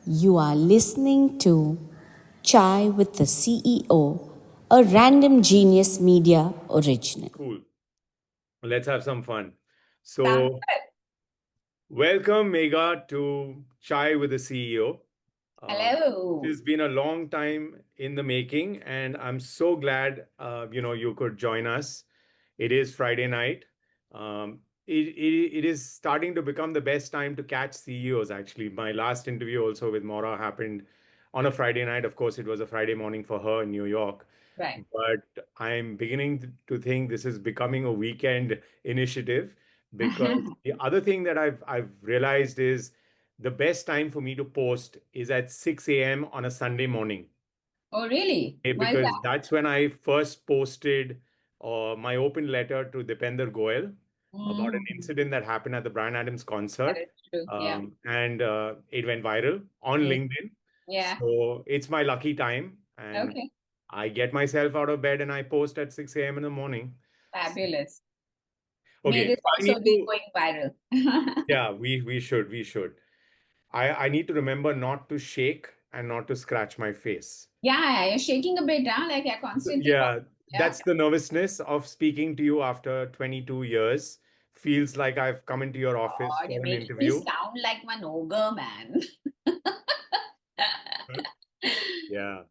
You are listening to Chai with the CEO, a random genius media original. Cool. Let's have some fun. Sounds So, welcome, Megha, to Chai with the CEO. good. It's Hello. been a long time in the making, and I'm so glad you could join us. It is Friday night. It is starting to become the best time to catch CEOs. Actually, my last interview also with Maura happened on a Friday night. Of course, it was a Friday morning for her in New York. Right. But I'm beginning to think this is becoming a weekend initiative because the other thing that I've realized is the best time for me to post is at 6 a.m. on a Sunday morning. Oh, really? Okay, Why is because that? that's when I first posted my open letter to Dipender Goyal about an Mm, incident that happened at the Bryan Adams that concert. is true. Yeah. And it went viral on Mm, LinkedIn. yeah. So it's my lucky time. And Okay. I get myself out of bed and I post at 6 a.m. in the morning. Fabulous. May Okay, this so I need also be to, going viral. yeah, we should. I need to remember not to shake and not to scratch my face. Yeah, you're shaking a bit, huh? Like you're constantly Yeah, talking. Yeah. that's the nervousness of speaking to you after 22 years. Feels like I've come into your office God, you're for an making me interview. sound like an ogre, man. Yeah,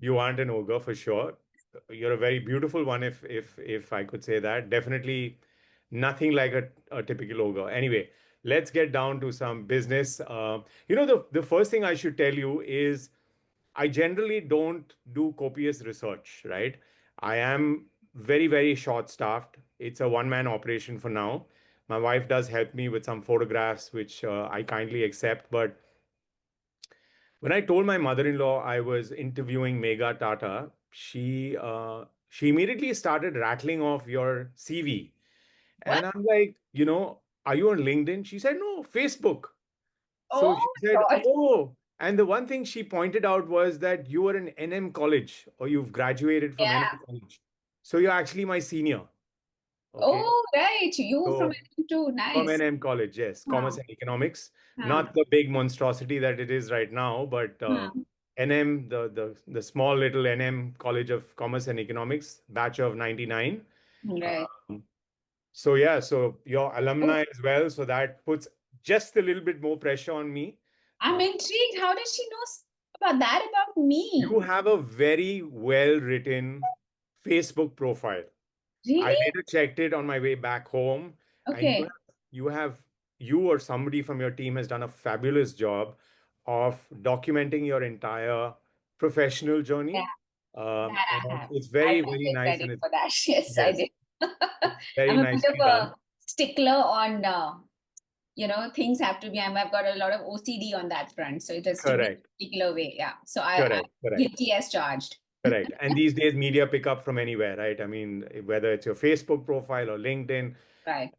you aren't an ogre for sure. You're a very beautiful one, if I could say that. Definitely nothing like a typical ogre. Anyway, let's get down to some business. The first thing I should tell you is I generally don't do copious research, right? I am very, very short staffed. It's a one-man operation for now. My wife does help me with some photographs, which I kindly accept. But when I told my mother-in-law I was interviewing Megha Tata, she immediately started rattling off your CV. What? And I'm like, are you on LinkedIn? She said, no, Facebook. So Oh, she said, God. oh, and the one thing she pointed out was that you were in NM college or you've graduated from Yeah. NM college. So you're actually my senior. Okay. Oh, right. You from So too. from Nice. NM college, yes, commerce Huh. and economics, Huh. not the big monstrosity that it is right now, but Huh. NM, the small little NM College of Commerce and Economics, batch of 99. Right. Um, so yeah, so your Oh, alumni as well. So that puts just a little bit more pressure on me. I'm Uh, intrigued. How did she know about that about me? You have a very well written Facebook profile. I Really? later checked it on my way back home, and Okay. you have you or somebody from your team has done a fabulous job of documenting your entire professional Yeah, journey. that I And have. it's I very, will very take nice, credit and it's for that. Yes, I yes, did. it's very I'm a bit of nicely done. a stickler on, things have to be, I've got a lot of OCD on that front. So it has to be Correct, a particular way. Yeah. So I'm correct, correct. guilty as charged. Correct. And these days, media pick up from anywhere, right? I mean, whether it's your Facebook profile or LinkedIn. Right.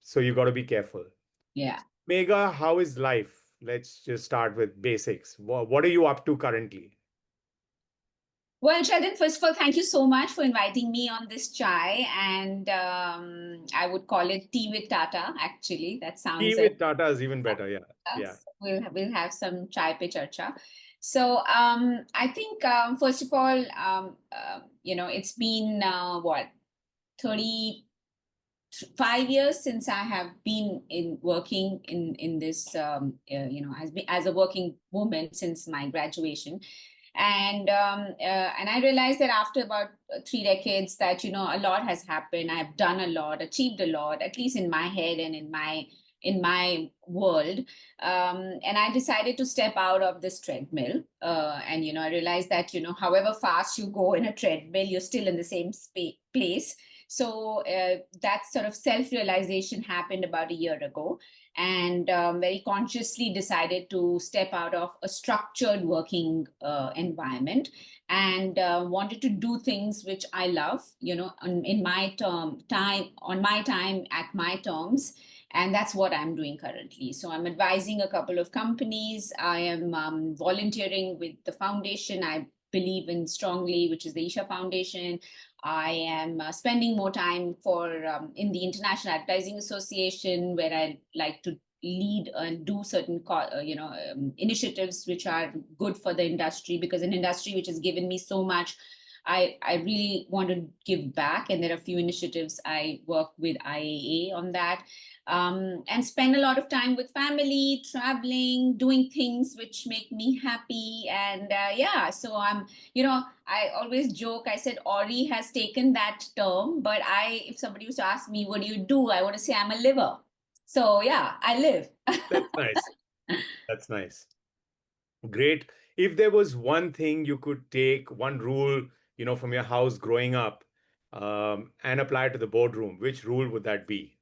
So you got to be careful. Yeah. Megha, how is life? Let's just start with basics. What are you up to currently? Well, Sheldon, first of all, thank you so much for inviting me on this chai. And I would call it tea with Tata, actually. That Tea sounds with Tata is even better. Yeah. Yeah. us. We'll have some chai pe charcha. So I think first of all, it's been what 35 years since I have been in working in this as a working woman since my graduation. And I realized that after about 3 decades that a lot has happened. I've done a lot, achieved a lot, at least in my head and in my world. And I decided to step out of this treadmill. And I realized that however fast you go in a treadmill, you're still in the same place. So that sort of self-realization happened about a year ago, and very consciously decided to step out of a structured working environment, and wanted to do things which I love, in my time, on my time, at my terms. And that's what I'm doing currently. So I'm advising a couple of companies. I am volunteering with the foundation I believe in strongly, which is the Isha Foundation. I am spending more time for in the International Advertising Association, where I like to lead and do certain initiatives which are good for the industry, because an industry which has given me so much, I really want to give back. And there are a few initiatives. I work with IAA on that, and spend a lot of time with family, traveling, doing things which make me happy. And yeah, so I always joke, I said, Ori has taken that term, but if somebody was to ask me, what do? I want to say I'm a liver. So yeah, I live. That's nice. That's nice. Great. If there was one thing you could take, one rule, from your house growing up, and apply to the boardroom, which rule would that be?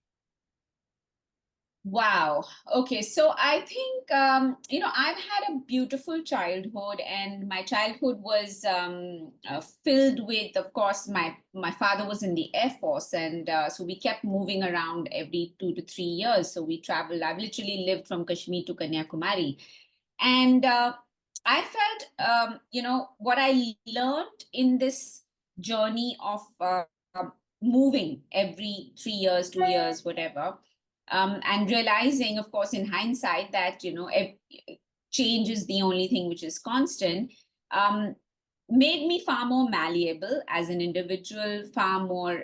Wow. Okay. So I think, I've had a beautiful childhood, and my childhood was filled with, of course, my father was in the Air Force. And so we kept moving around every 2 to 3 years. So we traveled. I've literally lived from Kashmir to Kanyakumari. And I felt, what I learned in this journey of moving every 3 years, 2 years, whatever, and realizing, of course, in hindsight, that change is the only thing which is constant, um, made me far more malleable as an individual, far more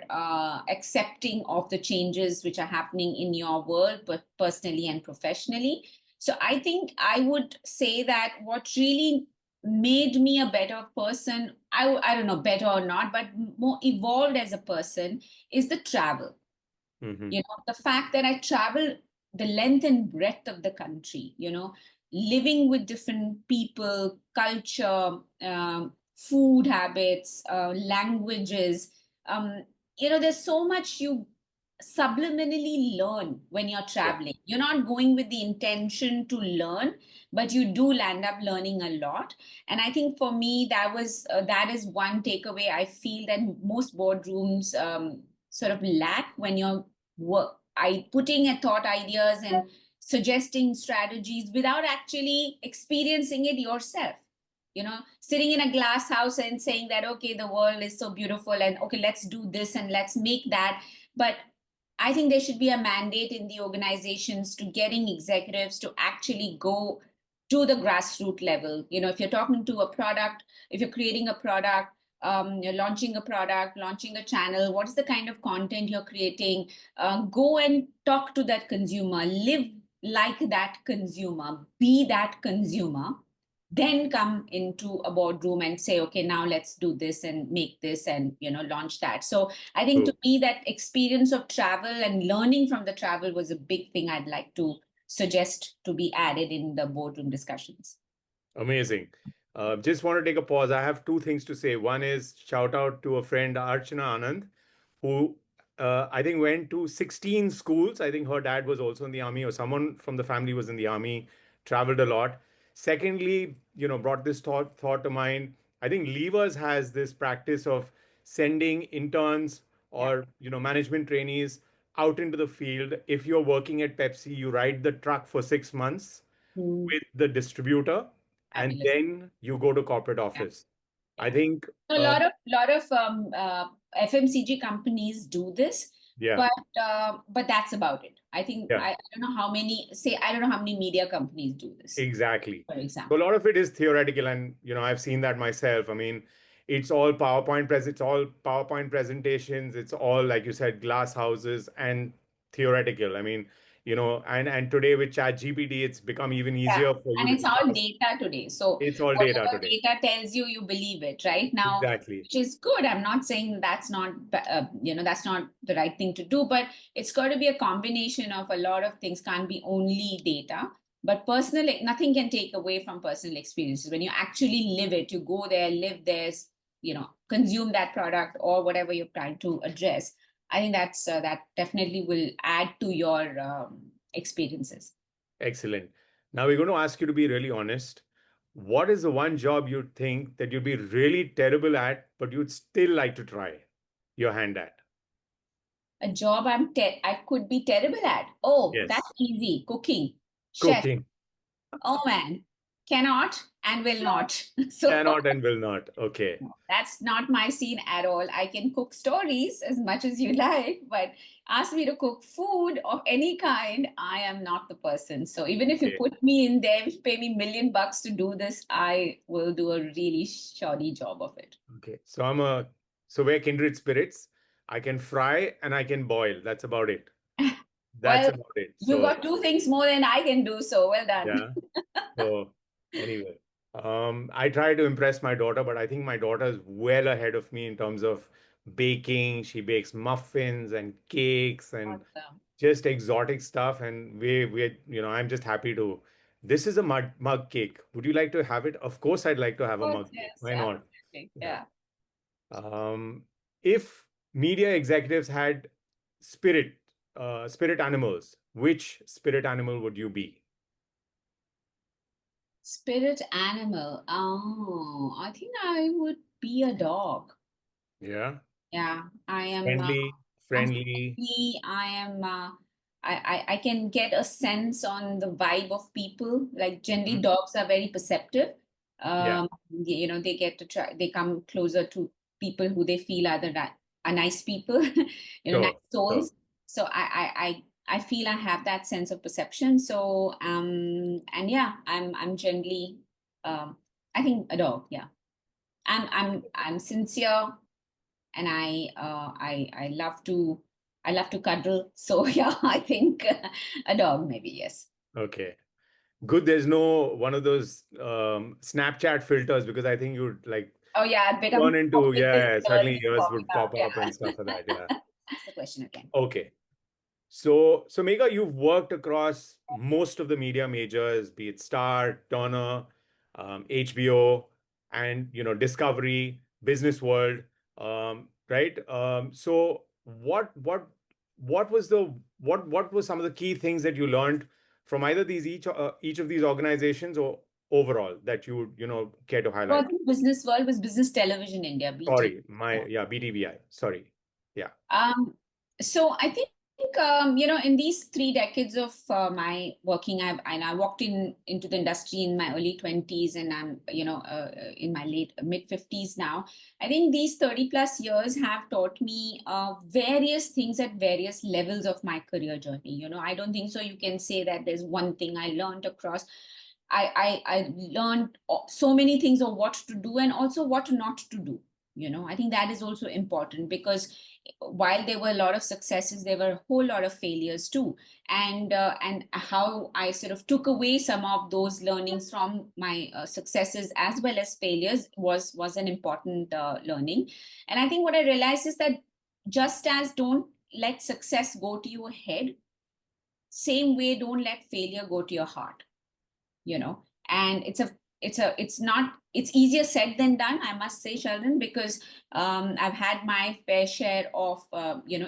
accepting of the changes which are happening in your world, but personally and professionally. So I think I would say that what really made me a better person, I don't know, better or not, but more evolved as a person, is the travel. Hmm. The fact that I travel the length and breadth of the country, living with different people, culture, food habits, languages. There's so much you subliminally learn when you're Yeah. traveling. You're not going with the intention to learn, but you do land up learning a lot. And I think for me, that is one takeaway I feel that most boardrooms sort of lack when you're putting a thought ideas and suggesting strategies without actually experiencing it yourself. Sitting in a glass house and saying that, okay, the world is so beautiful, and okay, let's do this and let's make that. But I think there should be a mandate in the organizations to getting executives to actually go to the grassroots level. If you're talking to a product, if you're creating a product, you're launching a product, launching a channel, what is the kind of content you're creating? Go and talk to that consumer, live like that consumer, be that consumer, then come into a boardroom and say, okay, now let's do this and make this and launch that. So I think, to True. me, that experience of travel and learning from the travel was a big thing I'd like to suggest to be added in the boardroom discussions. Amazing. Just want to take a pause. I have two things to say. One is shout out to a friend, Archana Anand, who I think went to 16 schools. I think her dad was also in the army, or someone from the family was in the army, traveled a lot. Secondly, brought this thought to mind. I think Levers has this practice of sending interns Yeah. or management trainees out into the field. If you're working at Pepsi, you ride the truck for 6 months Mm, with the distributor, and fabulous. then you go to corporate Yeah. office. I Yeah. think, So a lot of FMCG companies do this, yeah, but that's about it. I think yeah, I don't know how many, say, I don't know how many media companies do this, exactly. for So a example. lot of it is theoretical, and I've seen that myself. I mean, it's all PowerPoint presentations. It's all, like you said, glass houses and theoretical. I mean, and today with Chat GPT, it's become even Yeah, easier for you and to it's all just ask. data today. So It's all data whatever today. data tells you, you believe it, right? Now, Exactly. which is good. I'm not saying that's not the right thing to do, but it's got to be a combination of a lot of things. Can't be only data, but personal. Nothing can take away from personal experiences. When you actually live it, you go there, live there, consume that product or whatever you're trying to address. I think that definitely will add to your experiences. Excellent. Now we're going to ask you to be really honest. What is the one job you think that you'd be really terrible at, but you'd still like to try your hand at? A job I could be terrible at. Oh, that's Yes. easy. Cooking, chef. Cooking. Oh man. cannot and will not. So Cannot and will not. Okay. that's not my scene at all. I can cook stories as much as you like, but ask me to cook food of any kind, I am not the person. So even if you Okay. put me in there, pay me $1 million to do this, I will do a really shoddy job of it. Okay. So we're kindred spirits. I can fry and I can boil. That's about it. That's Well, about it. you So got two things more than I can do, so well done. yeah. So anyway, I try to impress my daughter, but I think my daughter is well ahead of me in terms of baking. She bakes muffins and cakes and Awesome. just exotic stuff. And I'm just happy to. This is a mug cake. Would you like to have it? Of course, I'd like to have a Of mug cake. yes, Why not? absolutely. Yeah. Yeah. If media executives had spirit, spirit animals, which spirit animal would you be? Spirit animal. Oh, I think I would be a dog. Yeah. Yeah, I am. Friendly, I'm friendly. friendly. I am. I can get a sense on the vibe of people. Like generally, Mhm. dogs are very perceptive. Yeah, They get to try. They come closer to people who they feel are nice people. Nice sure, sure. souls. So I feel I have that sense of perception. So and yeah, I'm generally I think a dog. Yeah, I'm sincere and I love to cuddle. So yeah, I think a dog maybe yes. Okay. Good. There's no one of those Snapchat filters because I think you'd like Oh yeah, I've turn become into, popping yeah, with yeah, ears suddenly yours popping would out. pop up and stuff like that. Yeah. Yeah. Ask the question again. Okay. So Megha, you've worked across most of the media majors, be it Star, Turner, HBO, and Discovery, Business World, right? So what was what were some of the key things that you learned from either each of these organizations or overall that you would care to So I highlight? think Business World was Business Television India, BT. Sorry, BTVI. Sorry. Yeah. Um, so I think in these 3 decades of my working, I walked into the industry in my early 20s, and I'm in my late mid 50s now. I think these 30 plus years have taught me various things at various levels of my career journey. I don't think so. You can say that there's one thing I learned across. I learned so many things of what to do and also what not to do. I think that is also important because while there were a lot of successes, there were a whole lot of failures too. And how I sort of took away some of those learnings from my successes as well as failures was an important learning. And I think what I realized is that just as don't let success go to your head, same way don't let failure go to your heart. And it's easier said than done, I must say, Sheldon, because I've had my fair share of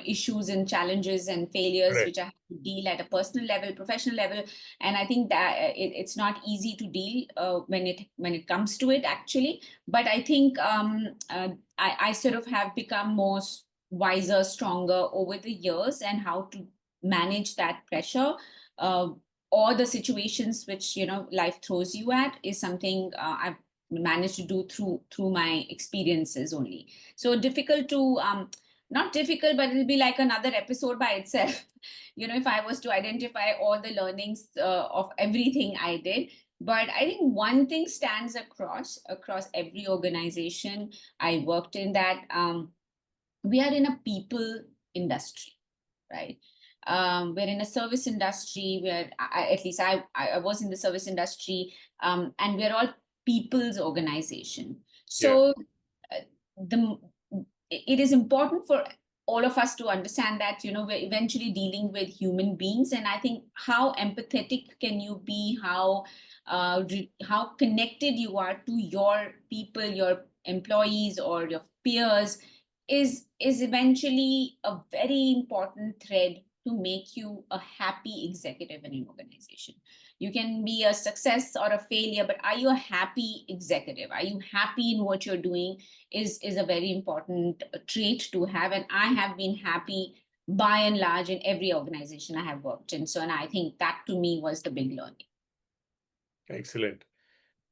issues and challenges and failures Correct. which I have to deal at a personal level, professional level. And I think that it's not easy to deal when it comes to it, actually. But I think I sort of have become more wiser, stronger over the years, and how to manage that pressure, uh, or the situations which life throws you at, is something I've managed to do through my experiences only. So difficult to not difficult, but it'll be like another episode by itself. If I was to identify all the learnings of everything I did. But I think one thing stands across every organization I worked in, that we are in a people industry, right? We're in a service industry where at least I was in the service industry, and we're all people's organization. Yeah. So uh, the it is important for all of us to understand that we're eventually dealing with human beings. And I think how empathetic can you be, how connected you are to your people, your employees or your peers, is eventually a very important thread to make you a happy executive in an organization. You can be a success or a failure, but are you a happy executive? Are you happy in what you're doing? Is a very important trait to have. And I have been happy by and large in every organization I have worked in. So, and I think that to me was the big learning. Excellent.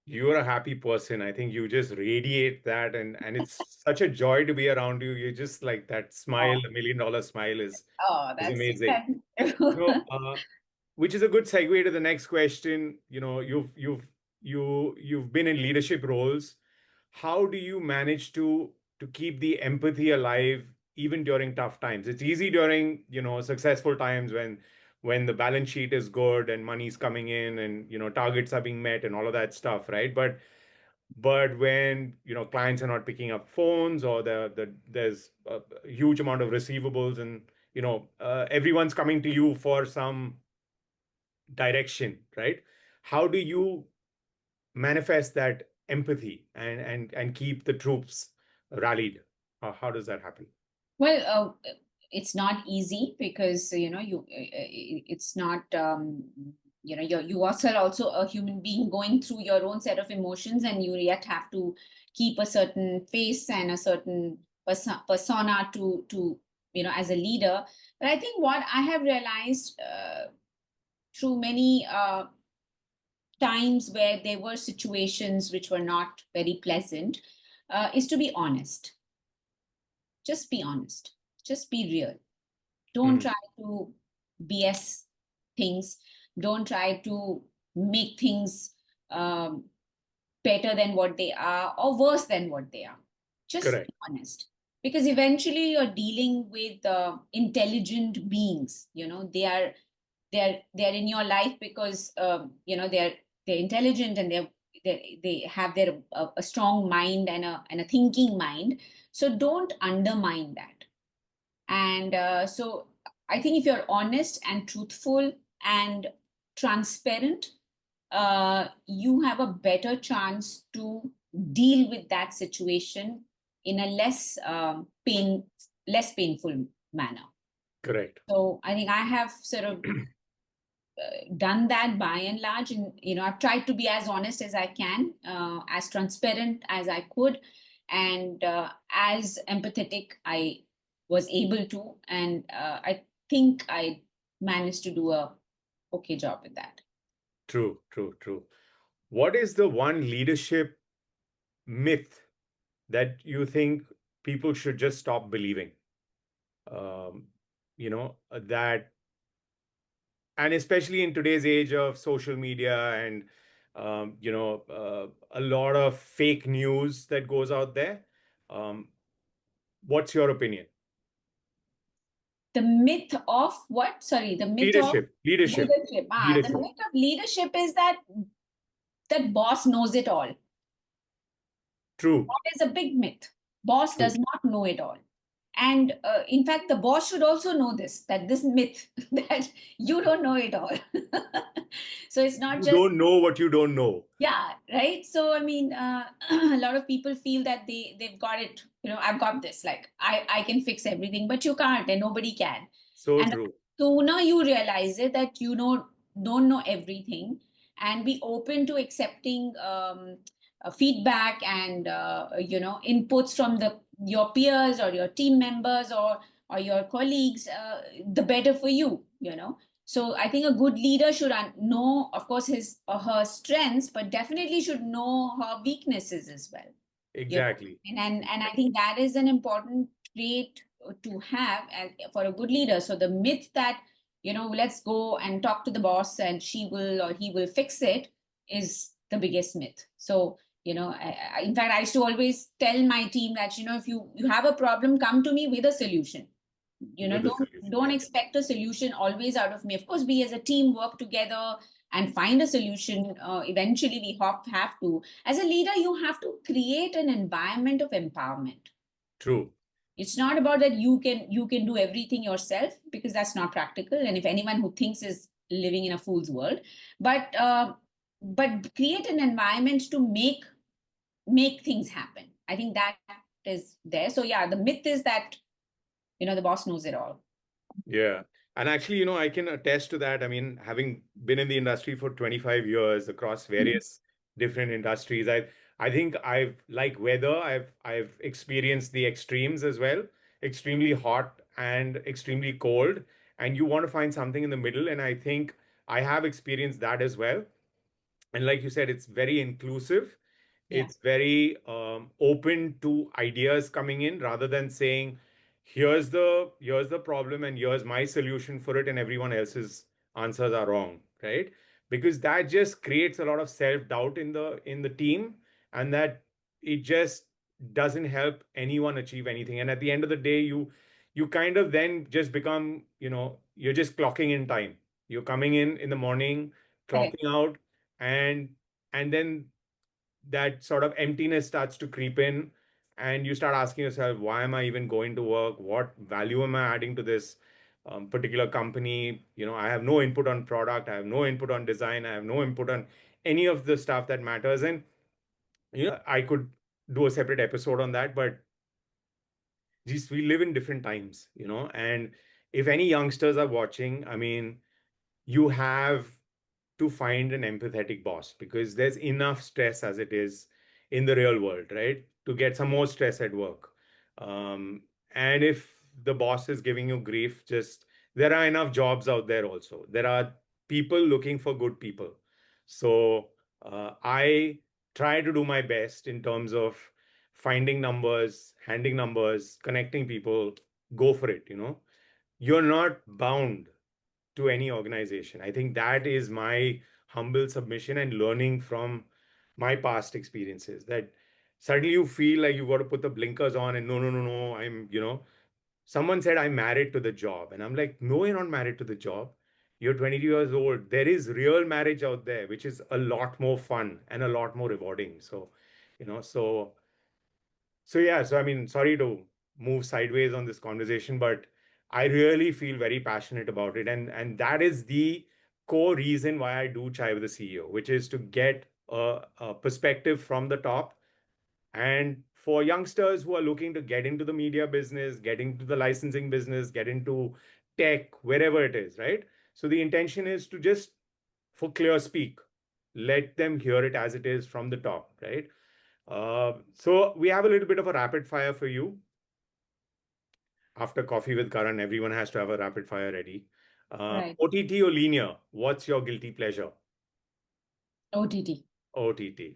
You're a happy person. I think you just radiate that, and it's such a joy to be around you. You're just like that smile, Oh, $1 million smile oh, is that's amazing. So, which is a good segue to the next question. You've been in leadership roles. How do you manage to keep the empathy alive even during tough times? It's easy during, successful times when the balance sheet is good and money's coming in and, targets are being met and all of that stuff, right? But when, clients are not picking up phones, or there's a huge amount of receivables, and, everyone's coming to you for some direction, right? How do you manifest that empathy and keep the troops rallied? How does that happen? Well, it's not easy because it's not you are also a human being going through your own set of emotions, and you yet have to keep a certain face and a certain persona to as a leader. But I think what I have realized through many times where there were situations which were not very pleasant is to be honest. Just be honest. Just be real. Don't Hmm. try to BS things. Don't try to make things um, better than what they are or worse than what they are. Just Correct. be honest. Because eventually you're dealing with intelligent beings. They're in your life because they're intelligent, and they have a strong mind and a thinking mind. So don't undermine that. And so I think if you're honest and truthful and transparent, you have a better chance to deal with that situation in a less painful manner. Correct. So I think I have sort of done that by and large, and I've tried to be as honest as I can, as transparent as I could, and as empathetic I was able to, and I think I managed to do a okay job with that. True, true, true. What is the one leadership myth that you think people should just stop believing? That, and especially in today's age of social media and a lot of fake news that goes out there. um, what's your opinion? The myth of what? Sorry, the myth of Leadership, leadership. The leadership. myth of leadership is that boss knows it all. True, That is a big myth. Boss true. does not know it all. And in fact, the boss should also know this myth that you don't know it all. So it's not You just, don't know what you don't know. yeah, right. So I mean, a lot of people feel that they've got it. I've got this. Like I can fix everything, but you can't, and nobody can. So And true. sooner you realize it that don't know everything, and be open to accepting feedback and inputs from your peers or your team members or your colleagues, the better for you. So I think a good leader should know, of course, his or her strengths, but definitely should know her weaknesses as well. Exactly. And I think that is an important trait to have for a good leader. So the myth that let's go and talk to the boss and she will or he will fix it is the biggest myth. So in fact, I used to always tell my team that if you have a problem, come to me with a solution. With the solution, Don't yeah. expect a solution always out of me. Of course, we as a team work together and find a solution. Eventually we have to, as a leader, you have to create an environment of empowerment. True. It's not about that you can do everything yourself, because that's not practical, and if anyone who thinks is living in a fool's world. But create an environment to make things happen. I think that is there. So yeah, the myth is that the boss knows it all. Yeah. And actually, I can attest to that. I mean, having been in the industry for 25 years across various different industries, I think like weather, I've experienced the extremes as well, extremely hot and extremely cold, and you want to find something in the middle. And I think I have experienced that as well. And like you said, it's very inclusive. Yeah. It's very open to ideas coming in, rather than saying, here's the problem and here's my solution for it, and everyone else's answers are wrong, right? Because that just creates a lot of self-doubt in the team, and that it just doesn't help anyone achieve anything. And at the end of the day, you kind of then just become, you're just clocking in time. You're coming in the morning, Correct. clocking out, and then that sort of emptiness starts to creep in, and you start asking yourself, why am I even going to work? What value am I adding to this particular company? I have no input on product, I have no input on design, I have no input on any of the stuff that matters. And I could do a separate episode on that, but geez, we live in different times, and if any youngsters are watching, I mean, you have to find an empathetic boss, because there's enough stress as it is in the real world, right? To get some more stress at work. And if the boss is giving you grief, just there are enough jobs out there also. There are people looking for good people. So I try to do my best in terms of finding numbers, handing numbers, connecting people. Go for it, You're not bound to any organization. I think that is my humble submission and learning from my past experiences, that suddenly you feel like you've got to put the blinkers on and no, no, no, no. Someone said I'm married to the job. And I'm like, no, you're not married to the job. You're 22 years old. There is real marriage out there, which is a lot more fun and a lot more rewarding. So, you know, so yeah, so I mean, sorry to move sideways on this conversation, but I really feel very passionate about it, and that is the core reason why I do Chai with the CEO, which is to get a perspective from the top, and for youngsters who are looking to get into the media business, get into the licensing business, get into tech, wherever it is, right? So the intention is to just, for clear speak, let them hear it as it is from the top, right? So we have a little bit of a rapid fire for you. After Coffee with Karan, everyone has to have a rapid fire ready. Right. OTT or linear? What's your guilty pleasure? OTT. OTT.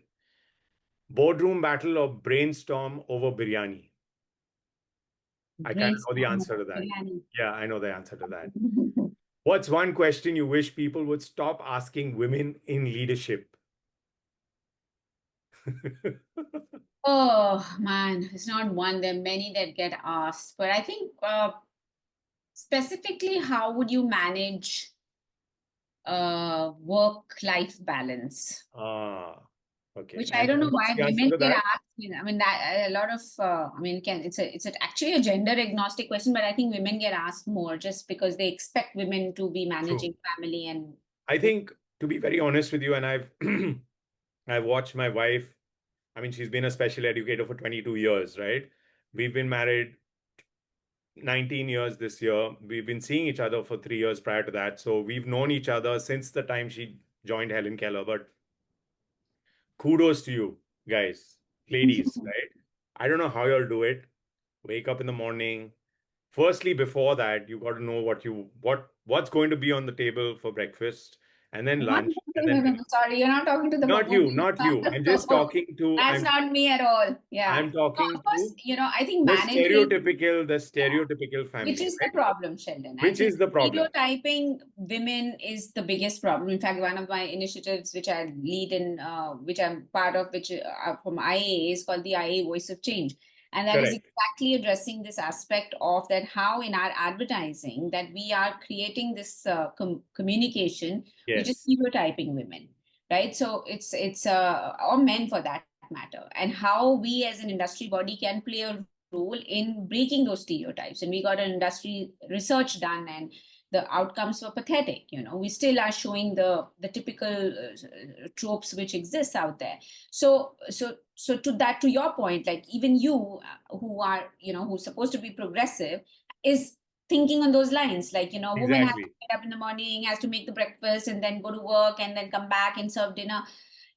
Boardroom battle or brainstorm over biryani? I kind of know the Brainstorm answer to that. biryani. Yeah, I know the answer to that. What's one question you wish people would stop asking women in leadership? Oh man, it's not one. There are many that get asked, but I think specifically, how would you manage work-life balance? Ah, okay. Which I And don't know what's why the answer women to get that? asked. I mean, that a lot of I mean, actually a gender agnostic question, but I think women get asked more just because they expect women to be True. managing family and. I think, to be very honest with you, and I've watched my wife. I mean, she's been a special educator for 22 years, right? We've been married 19 years this year. We've been seeing each other for 3 years prior to that. So we've known each other since the time she joined Helen Keller. But kudos to you guys, ladies, right? I don't know how you'll do it. Wake up in the morning. Firstly, before that, you got to know what's going to be on the table for breakfast, and then lunch, and then dinner. Sorry, you're not talking to the Not woman. you, not you. I'm just talking to That's not me at all. Yeah. I'm No, talking of course, to I think the managing. Yeah. stereotypical Which family, is the right? problem, Sheldon. I Which think is the problem? stereotyping women is the biggest problem. In fact, one of my initiatives, which I lead in, which I'm part of, which from IAA, is called the IAA Voice of Change. And that is Correct. exactly addressing this aspect of that, how in our advertising that we are creating this communication, which is Yes. stereotyping women, right? So it's or men for that matter, and how we as an industry body can play a role in breaking those stereotypes. And we got an industry research done, and the outcomes were pathetic. We still are showing the typical tropes which exists out there. So to your point, like even you who are who's supposed to be progressive is thinking on those lines, like woman has to Exactly. get up in the morning, has to make the breakfast and then go to work and then come back and serve dinner.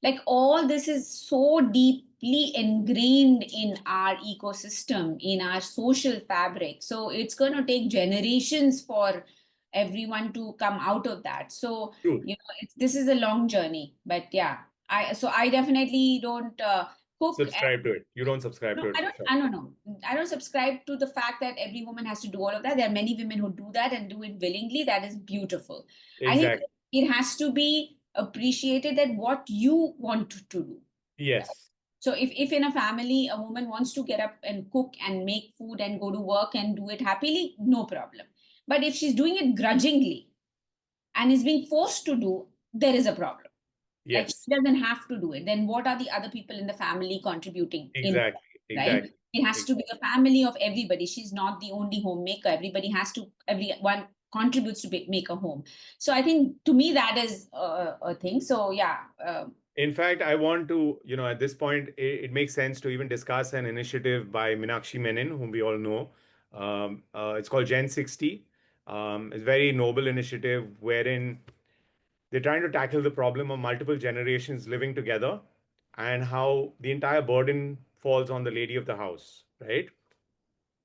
Like all this is so deeply ingrained in our ecosystem, in our social fabric, so it's going to take generations for everyone to come out of that. So True. this is a long journey, but yeah. I definitely don't cook. Subscribe to it. You don't subscribe No, to it for sure. I don't know. I don't subscribe to the fact that every woman has to do all of that. There are many women who do that and do it willingly. That is beautiful. I think Exactly. it has to be appreciated that what you want to do. Yes. So if in a family a woman wants to get up and cook and make food and go to work and do it happily, no problem. But if she's doing it grudgingly and is being forced to do, there is a problem. Like she Yes. doesn't have to do it. Then what are the other people in the family contributing in, Exactly. right? Exactly. It has to be Exactly. a family of everybody. She's not the only homemaker. Everyone contributes to make a home. So I think to me that is a thing. So yeah, In fact, I want to, at this point, it makes sense to even discuss an initiative by Meenakshi Menon, whom we all know. It's called Gen 60. It's a very noble initiative wherein they're trying to tackle the problem of multiple generations living together and how the entire burden falls on the lady of the house, right?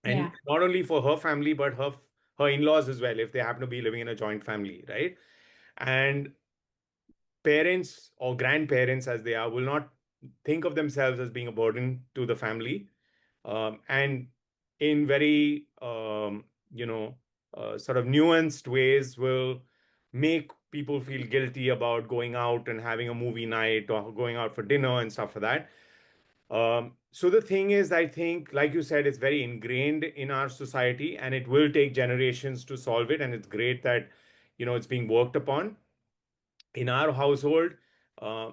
yeah, And not only for her family, but her in-laws as well, if they happen to be living in a joint family, right? And parents or grandparents, as they are, will not think of themselves as being a burden to the family, and in very sort of nuanced ways will make people feel guilty about going out and having a movie night or going out for dinner and stuff like that. So the thing is, I think, like you said, it's very ingrained in our society and it will take generations to solve it. And it's great that, it's being worked upon. In our household, uh,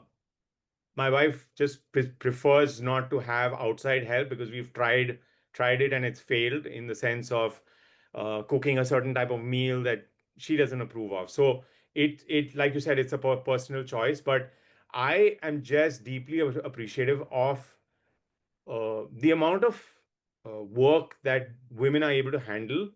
my wife just prefers not to have outside help because we've tried it and it's failed in the sense of cooking a certain type of meal that she doesn't approve of. So it like you said, it's a personal choice, but I am just deeply appreciative of the amount of work that women are able to handle,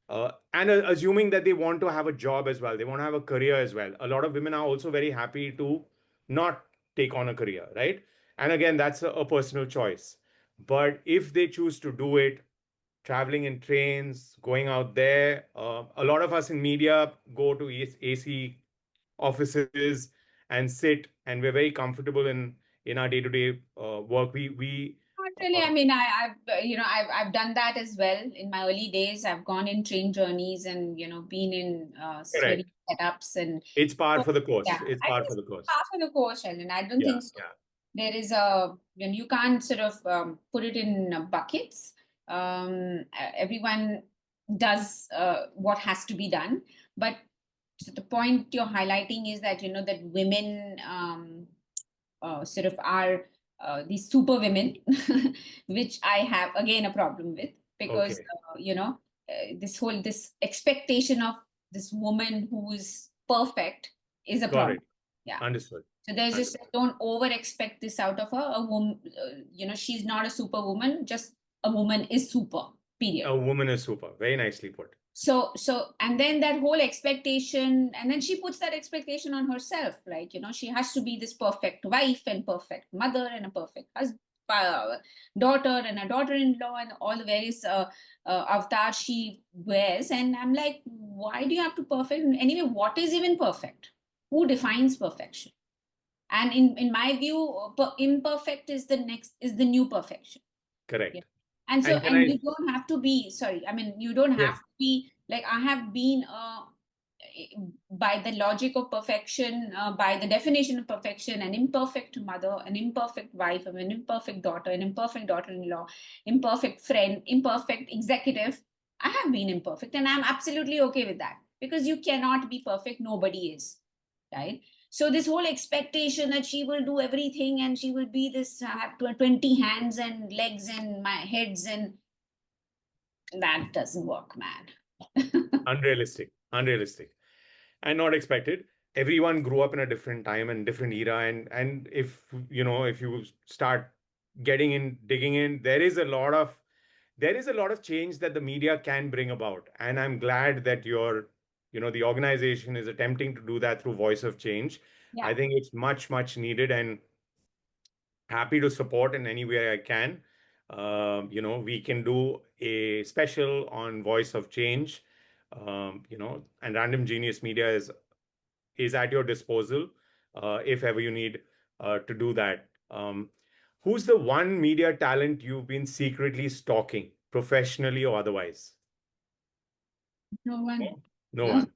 and assuming that they want to have a job as well, they want to have a career as well. A lot of women are also very happy to not take on a career, right? And again, that's a personal choice. But if they choose to do it, traveling in trains, going out there, a lot of us in media go to AC offices and sit, and we're very comfortable in our day-to-day work. We not really. uh, I mean, I've done that as well in my early days. I've gone in train journeys and been in correct. study setups and It's par so, for the yeah, course. It's I par think for it's the course. half of the course, and I don't Yeah, think so. yeah. There is a you can't sort of put it in buckets. Everyone does what has to be done, but so the point you're highlighting is that that women sort of are these super women, which I have again a problem with because Okay, this expectation of this woman who is perfect is a got problem. it. Yeah. Understood. So there's just Understood. don't over expect this out of her. A woman, she's not a superwoman. Just a woman is super. Period. A woman is super. Very nicely put. And then that whole expectation, and then she puts that expectation on herself, like she has to be this perfect wife and perfect mother and a perfect husband, daughter and a daughter-in-law and all the various avatars she wears. And I'm like, why do you have to perfect anyway? What is even perfect? Who defines perfection? And in my view, imperfect is the new perfection. Yeah. Correct. And so, And can and I? you don't have to be, sorry, I mean, you don't have Yes. to be like, I have been, by the logic of perfection, by the definition of perfection, an imperfect mother, an imperfect wife, an imperfect daughter, an imperfect daughter-in-law, imperfect friend, imperfect executive. I have been imperfect, and I'm absolutely okay with that because you cannot be perfect. Nobody is, right? So this whole expectation that she will do everything and she will be this have 20 hands and legs and my heads, and that doesn't work, man. Unrealistic. Unrealistic. And not expected. Everyone grew up in a different time and different era. And if you start getting in, digging in, there is a lot of change that the media can bring about. And I'm glad that the organization is attempting to do that through Voice of Change. Yeah. I think it's much, much needed and happy to support in any way I can. We can do a special on Voice of Change, and Random Genius Media is at your disposal if ever you need to do that. Who's the one media talent you've been secretly stalking, professionally or otherwise? No one. No No. one.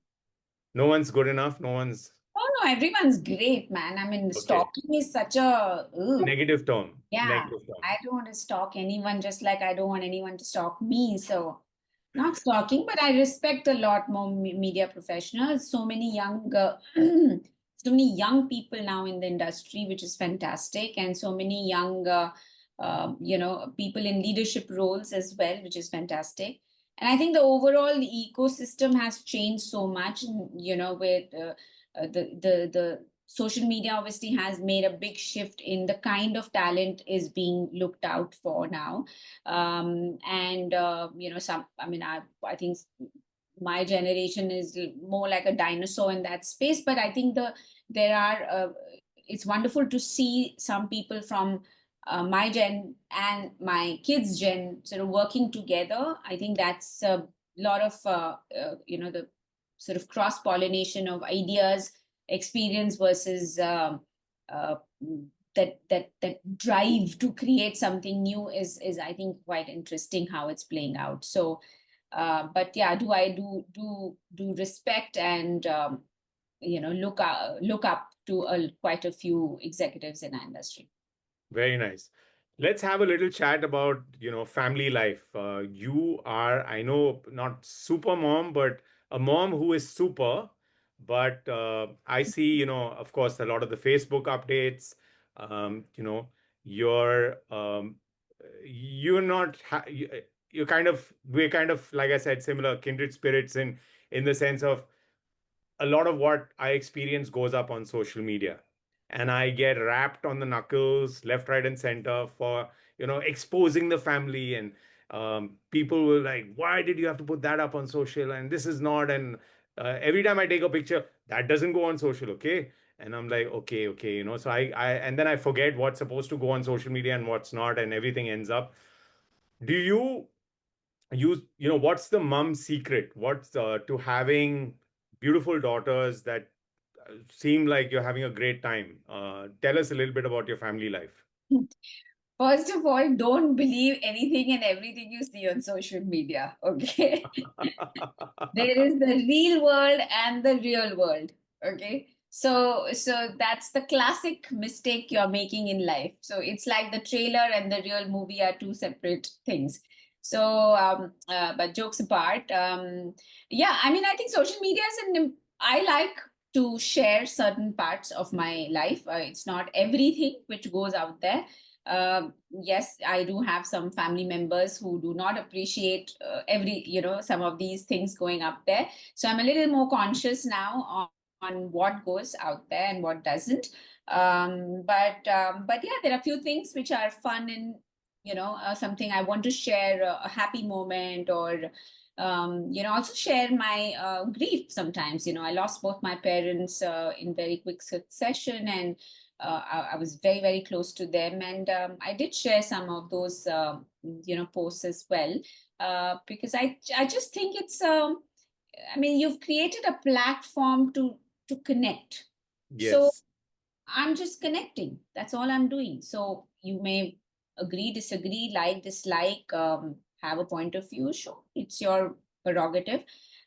No one's good enough. No one's Oh no, everyone's great, man. I mean, okay. stalking is such a ugh. Negative term. Yeah. Negative term. I don't want to stalk anyone, just like I don't want anyone to stalk me. So, not stalking, but I respect a lot more media professionals. So many young, so many young people now in the industry, which is fantastic, and so many young, people in leadership roles as well, which is fantastic. And I think the overall ecosystem has changed so much, with the social media obviously has made a big shift in the kind of talent is being looked out for now. And I think my generation is more like a dinosaur in that space, but I think there are it's wonderful to see some people from my gen and my kids gen sort of working together. I think that's a lot of the sort of cross pollination of ideas, experience versus uh, that drive to create something new is I think quite interesting how it's playing out. So, but yeah, do I do respect and look up to quite a few executives in our industry. Very nice. Let's have a little chat about, family life. You are, I know, not super mom, but a mom who is super. But I see, of course, a lot of the Facebook updates. You're you're not you're kind of we're kind of, like I said, similar kindred spirits in the sense of a lot of what I experience goes up on social media. And I get rapped on the knuckles, left, right, and center for, exposing the family. And people will like, why did you have to put that up on social? And this is not. And every time I take a picture, that doesn't go on social, okay? And I'm like, okay, so and then I forget what's supposed to go on social media and what's not, and everything ends up. Do what's the mum secret? What's to having beautiful daughters that seem like you're having a great time? Tell us a little bit about your family life. First of all, don't believe anything and everything you see on social media. Okay. There is the real world and the real world. Okay. So that's the classic mistake you're making in life. So it's like the trailer and the real movie are two separate things. So but jokes apart, yeah, I mean, I think social media is I like to share certain parts of my life. It's not everything which goes out there. Yes, I do have some family members who do not appreciate some of these things going up there. So I'm a little more conscious now on what goes out there and what doesn't. But yeah, there are a few things which are fun and something I want to share a happy moment or also share my grief sometimes. I lost both my parents in very quick succession, and I was very, very close to them. And I did share some of those, posts as well, because I just think I mean, you've created a platform to connect. So Yes, I'm just connecting. That's all I'm doing. So you may agree, disagree, like, dislike, have a point of view. Sure, it's your prerogative.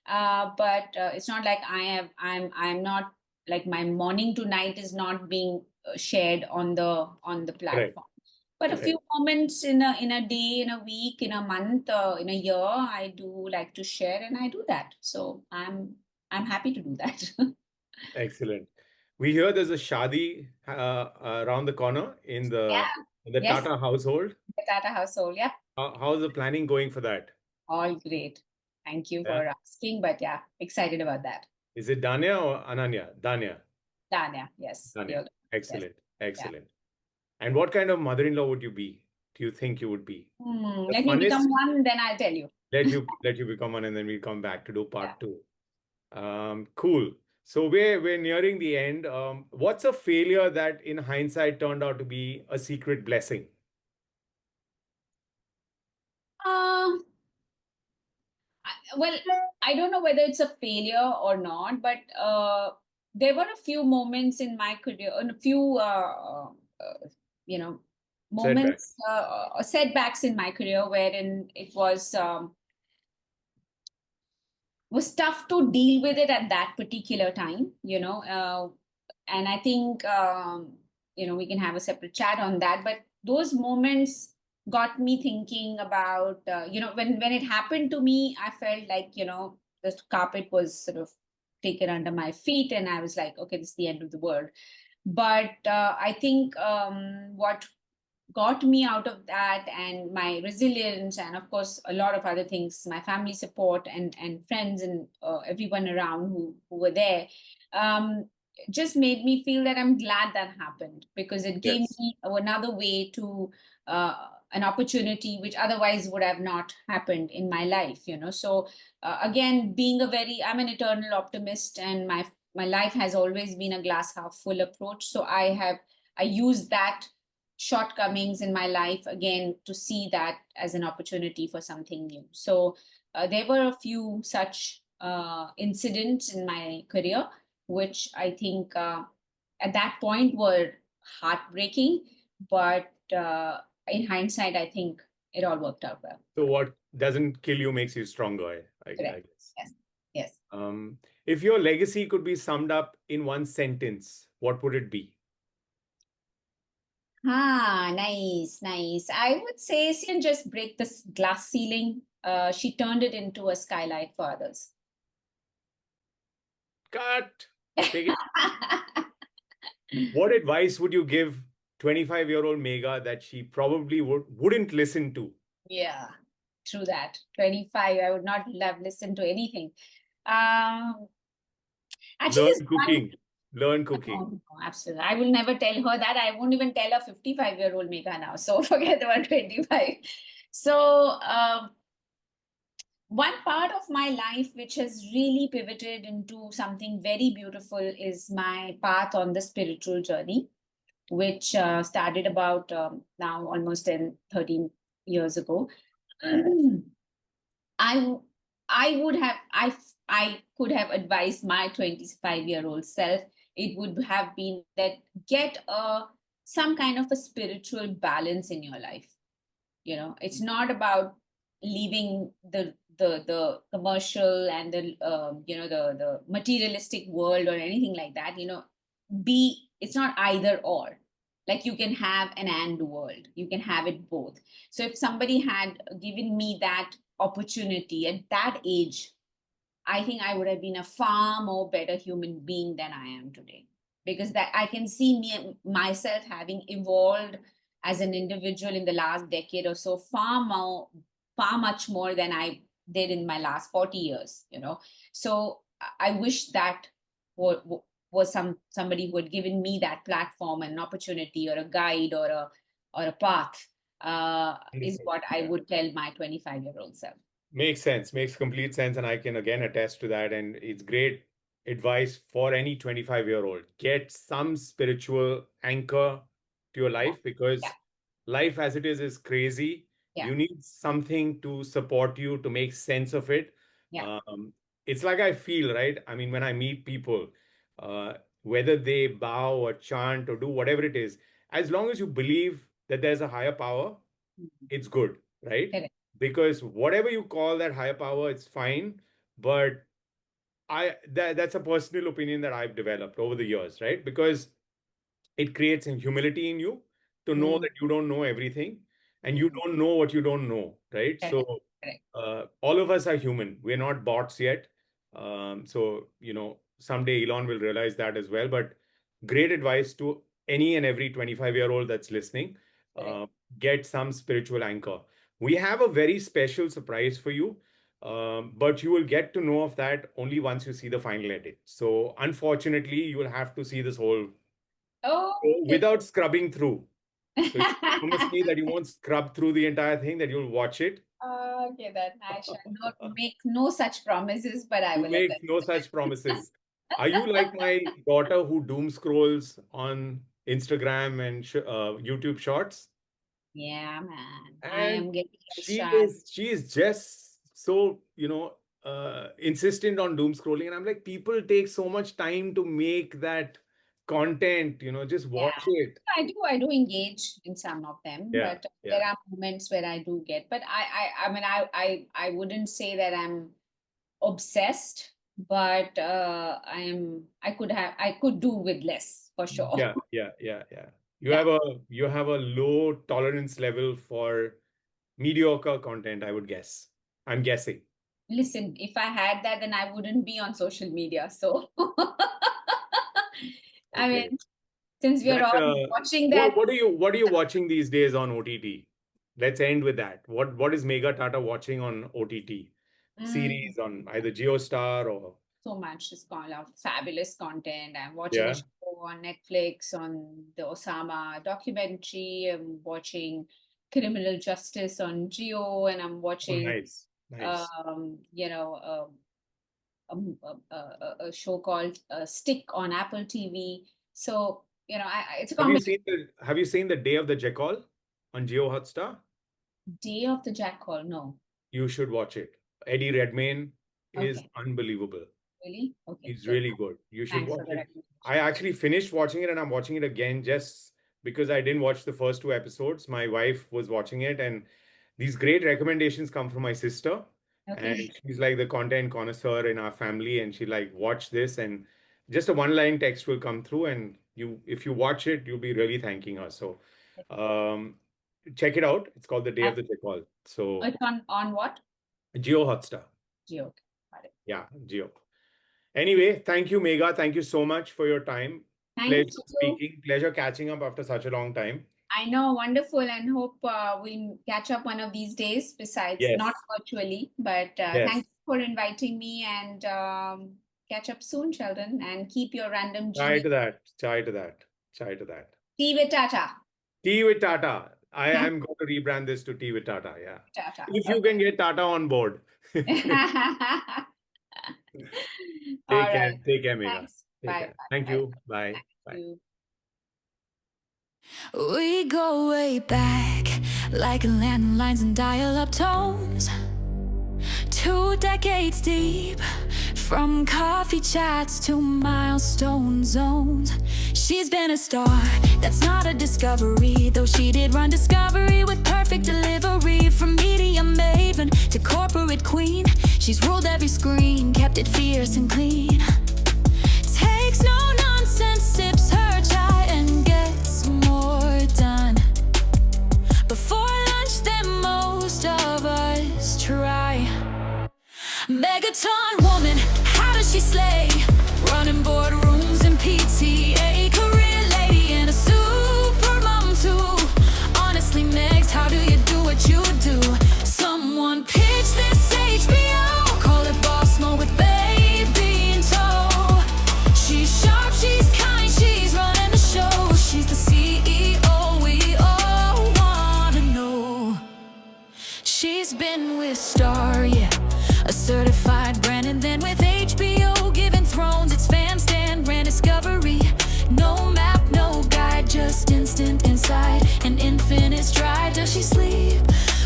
But it's not like I'm not like my morning to night is not being shared on the correct, platform. But a correct. few moments in a day, in a week, in a month, in a year, I do like to share, and I do that. So I'm happy to do that. Excellent. We hear there's a shadi around the corner in the Yeah. Yes, Tata household. the Tata household. Yeah. How's the planning going for that? All great. Thank you Yeah. for asking. But yeah, excited about that. Is it Danya or Ananya? Danya. Danya, yes. Danya. Yes. Excellent. Yeah. Excellent. And what kind of mother-in-law would you be? Do you think you would be? The Let me become funnest. one, then I'll tell you. Let you become one, and then we'll come back to do Yeah. part two. Cool. So we're nearing the end. What's a failure that in hindsight turned out to be a secret blessing? Uh, well, I don't know whether it's a failure or not, but there were a few moments in my career, and a few, you know, moments, Setbacks. setbacks in my career wherein it was tough to deal with it at that particular time, and I think, we can have a separate chat on that. But those moments got me thinking about, when it happened to me, I felt like, the carpet was sort of taken under my feet, and I was like, okay, this is the end of the world. But I think, what got me out of that, and my resilience, and of course a lot of other things, my family support and friends, and everyone around who were there, um, just made me feel that I'm glad that happened, because it gave Yes. me another way to, an opportunity which otherwise would have not happened in my life. So again, I'm an eternal optimist, and my life has always been a glass half full approach. So I use that shortcomings in my life again to see that as an opportunity for something new. So there were a few such incidents in my career, which I think, at that point, were heartbreaking. But in hindsight, I think it all worked out well. So what doesn't kill you makes you stronger, I Correct. guess. Yes. Yes. If your legacy could be summed up in one sentence, what would it be? Nice, nice. I would say she didn't just break this glass ceiling. She turned it into a skylight for others. Cut. Take it. What advice would you give 25-year-old Megha that she probably wouldn't listen to? Yeah, true that. 25, I would not have listened to anything. Um, Actually, Learn there's one. cooking. Learn No, cooking. no, absolutely. I will never tell her that. I won't even tell a 55-year-old Megha now. So forget about 25. So, one part of my life which has really pivoted into something very beautiful is my path on the spiritual journey, which started about, now almost 10, 13 years ago. I I would have I could have advised my 25-year-old self. It would have been that get a some kind of a spiritual balance in your life. It's not about leaving the commercial and the materialistic world or anything like that. It's not either or. Like, you can have an and world, you can have it both. So if somebody had given me that opportunity at that age, I think I would have been a far more better human being than I am today. Because that I can see myself having evolved as an individual in the last decade or so, far much more than I did in my last 40 years. So I wish that was somebody who had given me that platform, an opportunity, or a guide, or a path, is Understood. what I Yeah. would tell my 25-year-old self. Makes sense. Makes complete sense. And I can again attest to that. And it's great advice for any 25-year-old. Get some spiritual anchor to your Yeah. life Yeah. because life as it is crazy. Yeah. You need something to support you to make sense of it. Yeah. It's like I feel, right? I mean, when I meet people, uh, whether they bow or chant or do whatever it is, as long as you believe that there's a higher power, Mhm. it's good, right? Correct. Because whatever you call that higher power, it's fine. But that's a personal opinion that I've developed over the years, right? Because it creates a humility in you to know Mm. that you don't know everything and you Mm. don't know what you don't know, right? Correct. So Correct. all of us are human. We're not bots yet. So, someday Elon will realize that as well. But great advice to any and every 25-year-old that's listening. Correct. Uh, get some spiritual anchor. We have a very special surprise for you, but you will get to know of that only once you see the final edit. So, unfortunately, you will have to see this whole Okay. without scrubbing through. So, you promise me that you won't scrub through the entire thing, that you'll watch it. Okay, then I shall not make no such promises, but I You will make no such promises. Are you like my daughter who doom scrolls on Instagram and YouTube Shorts? Yeah, man. I And am getting she extra. is she is just so, insistent on doom scrolling, and I'm like, people take so much time to make that content. Just watch Yeah, it. I do engage in some of them, Yeah, but yeah, there are moments where I do get. But I mean, I wouldn't say that I'm obsessed, but I could do with less for sure. yeah, yeah, yeah, yeah. You Yeah. have a low tolerance level for mediocre content, I would guess. I'm guessing. Listen, if I had that, then I wouldn't be on social media. So, I Okay. mean, since we are That all watching that, what are you watching these days on OTT? Let's end with that. What is Megha Tata watching on OTT? mm, Series on either JioStar or so much is called of fabulous content. I'm watching a yeah. show on Netflix on the Osama documentary. I'm watching Criminal Justice on Geo, and I'm Oh, watching, nice, nice. um, you know, a show called Stick on Apple TV. So, it's a combination. Have you seen the Day of the Jackal on Geo Hotstar? Day of the Jackal. No. You should watch it. Eddie Redmayne is Okay. unbelievable. Really? Okay. He's Good. really good. You should Thanks watch for the it. recommendation. I actually finished watching it and I'm watching it again just because I didn't watch the first two episodes. My wife was watching it, and these great recommendations come from my sister. And Okay. she's like the content connoisseur in our family. And she like, watch this, and just a one-line text will come through. And if you watch it, you'll be really thanking her. So um, check it out. It's called The Day Uh, of the Jackal. So It's on what? Geo Hotstar. Geo. Got it. Yeah, Geo. Anyway, thank you, Megha. Thank you so much for your time. Thank Pleasure you. speaking. Pleasure catching up after such a long time. I know, wonderful, and hope we'll catch up one of these days, besides not Yes. virtually. But Yes. thank you for inviting me, and catch up soon, Sheldon, and keep your random Chai genius. to that. Chai to that. Chai to that. Tea with Tata. Tea with Tata. I am going to rebrand this to Tea with Tata. Yeah. Tata. If you Okay. can get Tata on board. All Take care. right. Take care, Megha. Thanks. Take Bye. care. Bye. Thank Bye. you. Bye. Thank Bye. you. We go way back, like landlines and dial-up tones. 2 decades deep, from coffee chats to milestone zones. She's been a star, that's not a discovery, though she did run Discovery with perfect delivery. From media maven to corporate queen, she's ruled every screen, kept it fierce and clean. Takes no nonsense, sips her chai and gets more done before lunch than most of us try. Megha-Ton woman, how does she slay? Running boardrooms and PTA, career lady and a super mom too. Honestly, Megs, how do you do what you do? Someone pitch this HBO, call it boss mode with baby in tow. She's sharp, she's kind, she's running the show. She's the CEO we all wanna know. She's been with Star, yeah, a certified brand, and then with HBO, giving thrones its fan stand, brand Discovery. No map, no guide, just instant insight, an infinite stride. Does she sleep?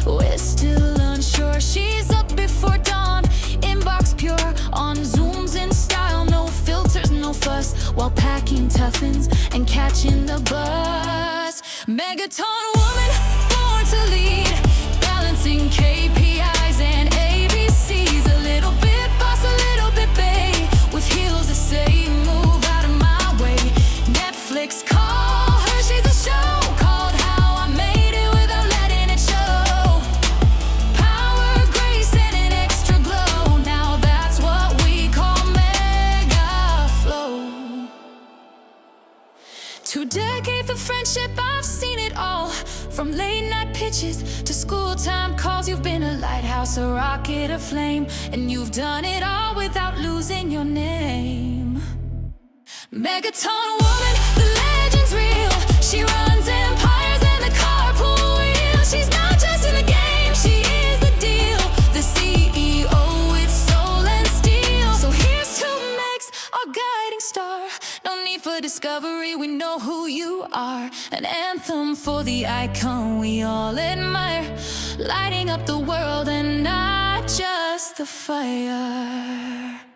We're still unsure. She's up before dawn, inbox pure, on Zooms in style, no filters, no fuss, while packing tuffins and catching the bus. Megha-Ton woman, born to lead, balancing KPIs and ABCs. A little bit boss, a little bit bae, with heels that say move out of my way. Netflix call her, she's a show called How I Made It Without Letting It Show. Power, grace, and an extra glow, now that's what we call mega flow. 2 decades of friendship, I've seen it all. From late night pitches to school time calls, you've been a lighthouse, a rocket, a flame, and you've done it all without losing your name. Megha-Ton woman, the legend's real. She runs empires and the carpool wheel. She's not just in the game, she is the deal. The CEO with soul and steel. So here's to Megs, our guiding star. No need for discovery, we know who you are. An anthem for the icon we all admire, lighting up the world and not just the fire.